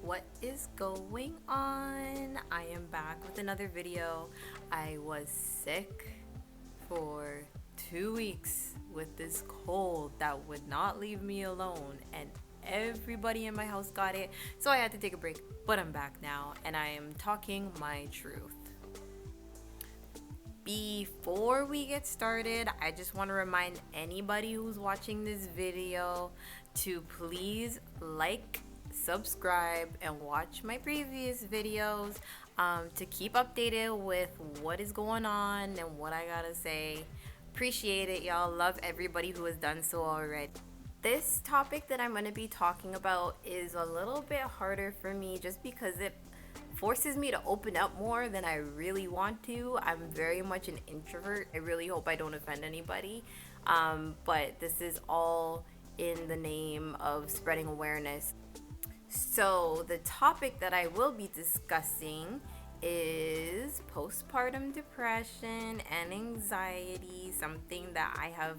What is going on? I am back with another video. I was sick for 2 weeks with this cold that would not leave me alone, and everybody in my house got it, so I had to take a break. But I'm back now, and I am talking my truth. Before we get started, I just want to remind anybody who's watching this video to please like, subscribe, and watch my previous videos to keep updated with what is going on and what I gotta say. Appreciate it, y'all. Love everybody who has done so already. This topic that I'm going to be talking about is a little bit harder for me just because it forces me to open up more than I really want to. I'm very much an introvert. I really hope I don't offend anybody. But this is all in the name of spreading awareness. So the topic that I will be discussing is postpartum depression and anxiety, something that I have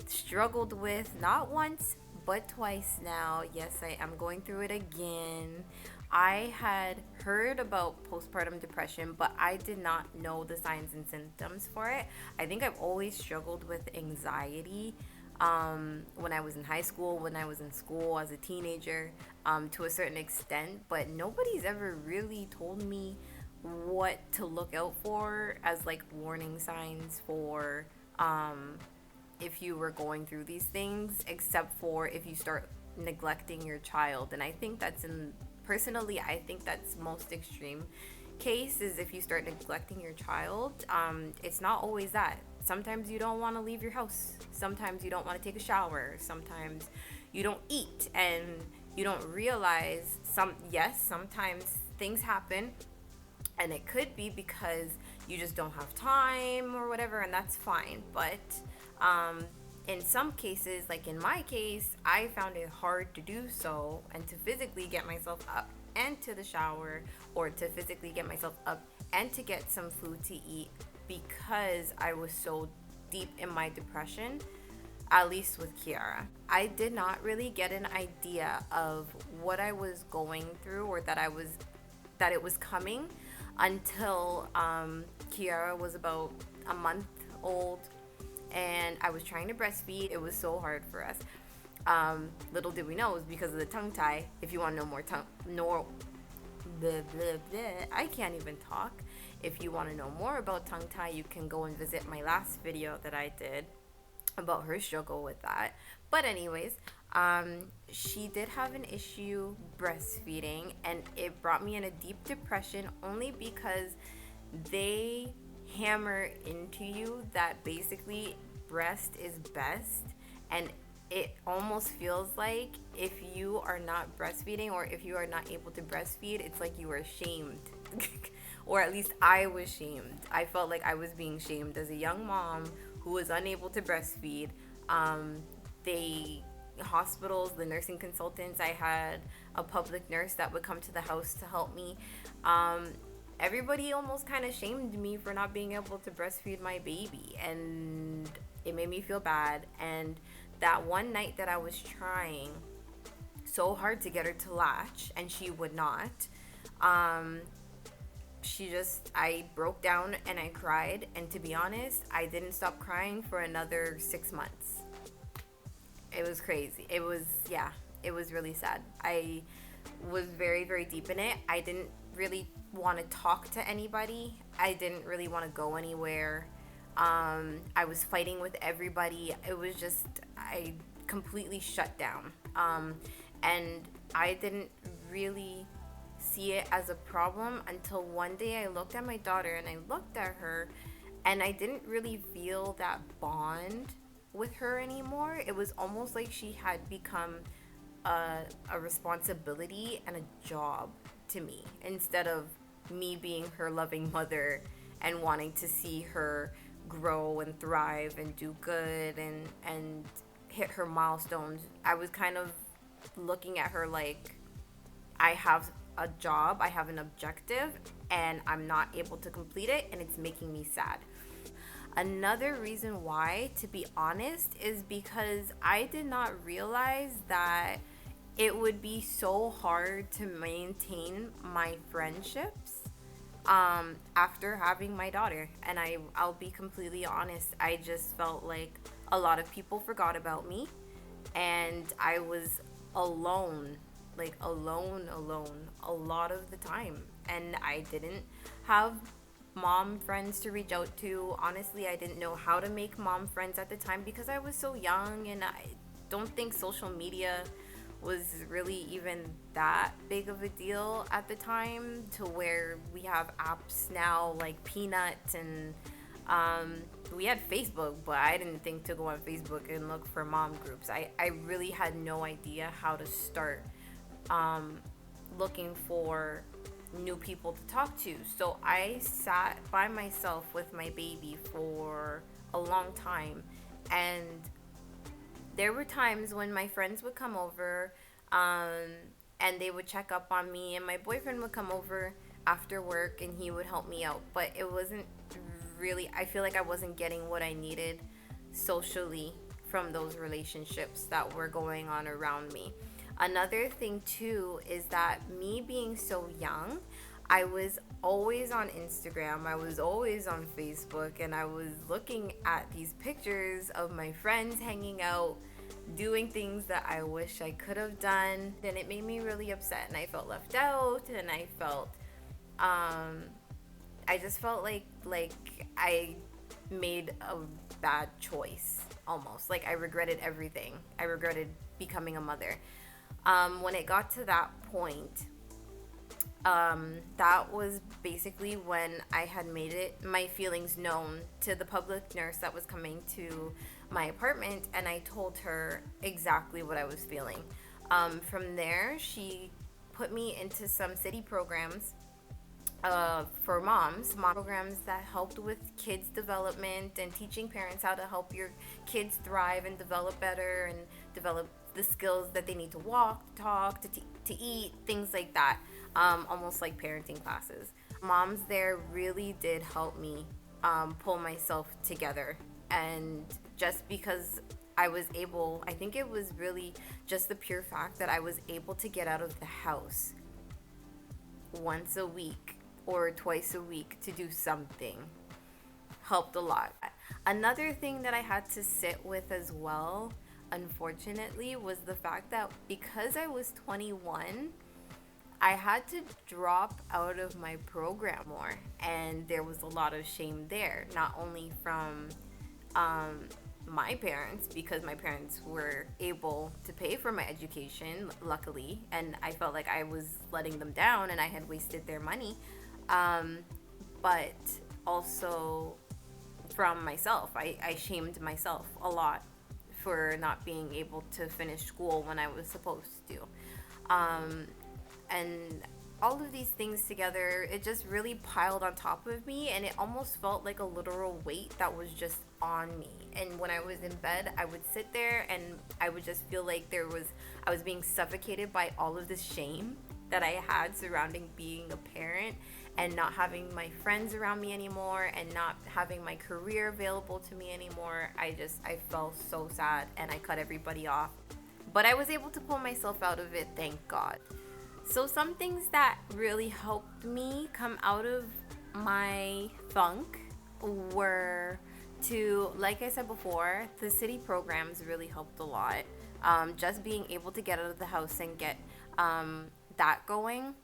struggled with not once but twice now. Yes, I am going through it again. I had heard about postpartum depression, but I did not know the signs and symptoms for it. I think I've always struggled with anxiety when I was in high school, when I was in school as a teenager, to a certain extent, but nobody's ever really told me what to look out for as like warning signs for if you were going through these things, except for if you start neglecting your child. And I think personally, I think that's most extreme case is if you start neglecting your child. It's not always that. Sometimes you don't want to leave your house. Sometimes you don't want to take a shower. Sometimes you don't eat and you don't realize sometimes things happen, and it could be because you just don't have time or whatever, and that's fine. But in some cases, like in my case, I found it hard to do so and to physically get myself up and to the shower, or to physically get myself up and to get some food to eat, because I was so deep in my depression, at least with Kiara. I did not really get an idea of what I was going through, or that it was coming, until Kiara was about a month old and I was trying to breastfeed. It was so hard for us. Little did we know it was because of the tongue tie. If you want to know more I can't even talk. If you want to know more about tongue tie, you can go and visit my last video that I did about her struggle with that. But anyways, she did have an issue breastfeeding, and it brought me in a deep depression, only because they hammer into you that basically breast is best, and it almost feels like if you are not breastfeeding, or if you are not able to breastfeed, it's like you are shamed. Or at least I was shamed. I felt like I was being shamed as a young mom who was unable to breastfeed. Hospitals, the nursing consultants, I had a public nurse that would come to the house to help me. Everybody almost kind of shamed me for not being able to breastfeed my baby, and it made me feel bad. And that one night that I was trying so hard to get her to latch and she would not, I broke down and I cried, and to be honest, I didn't stop crying for another 6 months. It was crazy. It was really sad. I was very, very deep in it. I didn't really want to talk to anybody. I didn't really want to go anywhere. I was fighting with everybody. It was just, I completely shut down. And I didn't really see it as a problem until one day I looked at my daughter and I looked at her, and I didn't really feel that bond with her anymore. It was almost like she had become a responsibility and a job to me, instead of me being her loving mother and wanting to see her grow and thrive and do good and hit her milestones. I was kind of looking at her like, I have a job, I have an objective, and I'm not able to complete it, and it's making me sad. Another reason why, to be honest, is because I did not realize that it would be so hard to maintain my friendships after having my daughter. And I'll be completely honest, I just felt like a lot of people forgot about me, and I was alone, like alone a lot of the time. And I didn't have mom friends to reach out to. Honestly, I didn't know how to make mom friends at the time because I was so young, and I don't think social media was really even that big of a deal at the time, to where we have apps now like Peanut, and we had Facebook, but I didn't think to go on Facebook and look for mom groups. I really had no idea how to start looking for new people to talk to. So I sat by myself with my baby for a long time, and there were times when my friends would come over, and they would check up on me, and my boyfriend would come over after work and he would help me out. But it wasn't really, I feel like I wasn't getting what I needed socially from those relationships that were going on around me. Another thing too is that me being so young, I was always on Instagram, I was always on Facebook, and I was looking at these pictures of my friends hanging out, doing things that I wish I could have done. Then it made me really upset, and I felt left out, and I felt I just felt like I made a bad choice, almost like I regretted everything. I regretted becoming a mother. When it got to that point, that was basically when I had made my feelings known to the public nurse that was coming to my apartment, and I told her exactly what I was feeling. From there, she put me into some city programs for mom programs that helped with kids development and teaching parents how to help your kids thrive and develop better and develop the skills that they need to walk, talk, to eat, things like that. Almost like parenting classes. Moms there really did help me pull myself together. And just because I was able, I think it was really just the pure fact that I was able to get out of the house once a week or twice a week to do something helped a lot. Another thing that I had to sit with as well, unfortunately, was the fact that because I was 21, I had to drop out of my program more, and there was a lot of shame there, not only from my parents, because my parents were able to pay for my education, luckily, and I felt like I was letting them down and I had wasted their money, but also from myself. I shamed myself a lot for not being able to finish school when I was supposed to. And all of these things together, it just really piled on top of me, and it almost felt like a literal weight that was just on me. And when I was in bed, I would sit there and I would just feel like I was being suffocated by all of this shame that I had surrounding being a parent, and not having my friends around me anymore, and not having my career available to me anymore. I felt so sad, and I cut everybody off. But I was able to pull myself out of it, thank God. So some things that really helped me come out of my funk were to, like I said before, the city programs really helped a lot. Just being able to get out of the house and get that going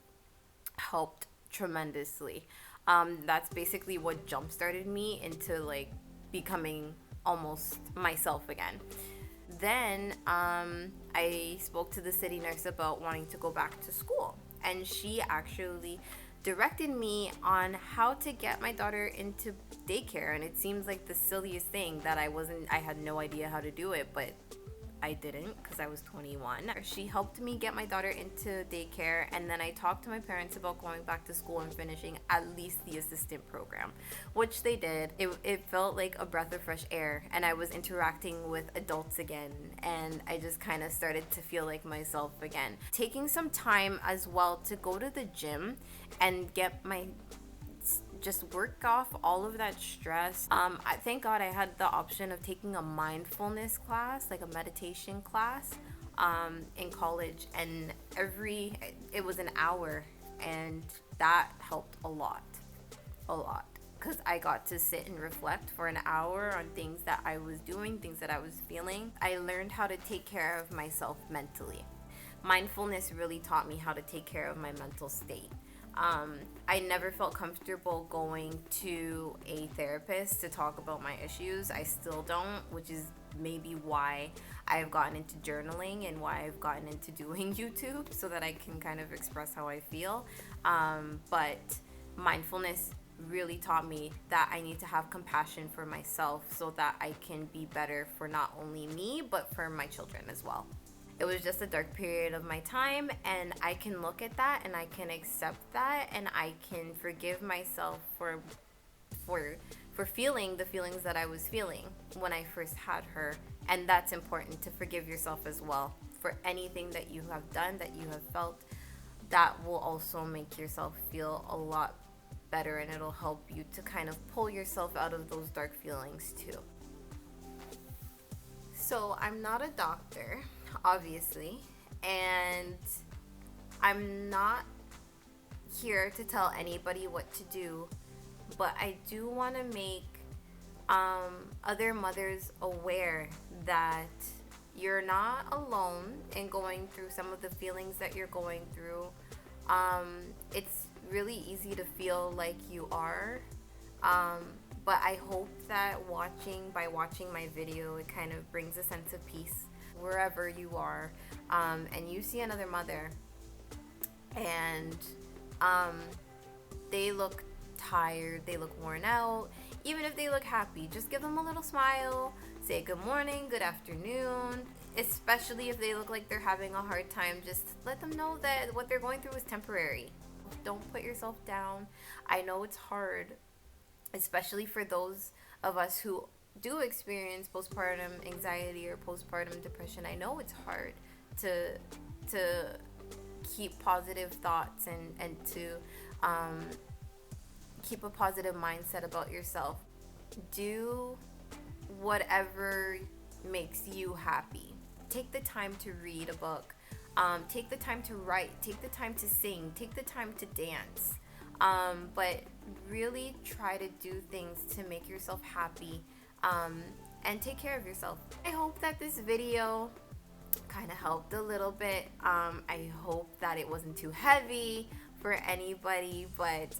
helped tremendously. That's basically what jump started me into like becoming almost myself again. Then I spoke to the city nurse about wanting to go back to school, and she actually directed me on how to get my daughter into daycare. And it seems like the silliest thing that I had no idea how to do it, but I didn't, because I was 21. She helped me get my daughter into daycare, and then I talked to my parents about going back to school and finishing at least the assistant program, which they did. It felt like a breath of fresh air, and I was interacting with adults again, and I just kind of started to feel like myself again. Taking some time as well to go to the gym and get my just work off all of that stress. I thank God I had the option of taking a mindfulness class, like a meditation class, in college, and it was an hour, and that helped a lot, because I got to sit and reflect for an hour on things that I was doing, things that I was feeling. I learned how to take care of myself mentally. Mindfulness really taught me how to take care of my mental state. I never felt comfortable going to a therapist to talk about my issues. I still don't, which is maybe why I've gotten into journaling and why I've gotten into doing YouTube, so that I can kind of express how I feel. But mindfulness really taught me that I need to have compassion for myself so that I can be better for not only me, but for my children as well. It was just a dark period of my time, and I can look at that and I can accept that, and I can forgive myself for feeling the feelings that I was feeling when I first had her. And that's important, to forgive yourself as well for anything that you have done, that you have felt. That will also make yourself feel a lot better, and it'll help you to kind of pull yourself out of those dark feelings too. So I'm not a doctor, obviously, and I'm not here to tell anybody what to do, but I do want to make other mothers aware that you're not alone in going through some of the feelings that you're going through. It's really easy to feel like you are, but I hope that by watching my video, it kind of brings a sense of peace wherever you are, and you see another mother and they look tired, they look worn out. Even if they look happy, just give them a little smile, say good morning, good afternoon. Especially if they look like they're having a hard time, just let them know that what they're going through is temporary. Don't put yourself down. I know it's hard, especially for those of us who do experience postpartum anxiety or postpartum depression. I know it's hard to keep positive thoughts and to keep a positive mindset about yourself. Do whatever makes you happy. Take the time to read a book. Take the time to write. Take the time to sing. Take the time to dance. But really try to do things to make yourself happy, and take care of yourself. I hope that this video kind of helped a little bit. I hope that it wasn't too heavy for anybody, but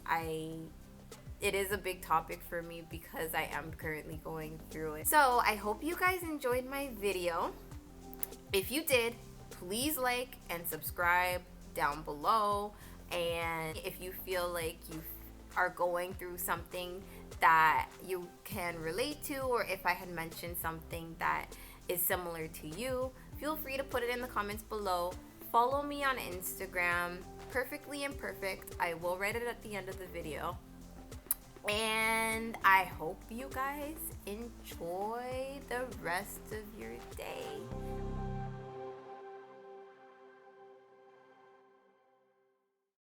it is a big topic for me because I am currently going through it. So I hope you guys enjoyed my video. If you did, please like and subscribe down below. And if you feel like you are going through something that you can relate to, or if I had mentioned something that is similar to you, feel free to put it in the comments below. Follow me on Instagram, Perfectly Imperfect. I will write it at the end of the video. And I hope you guys enjoy the rest of your day.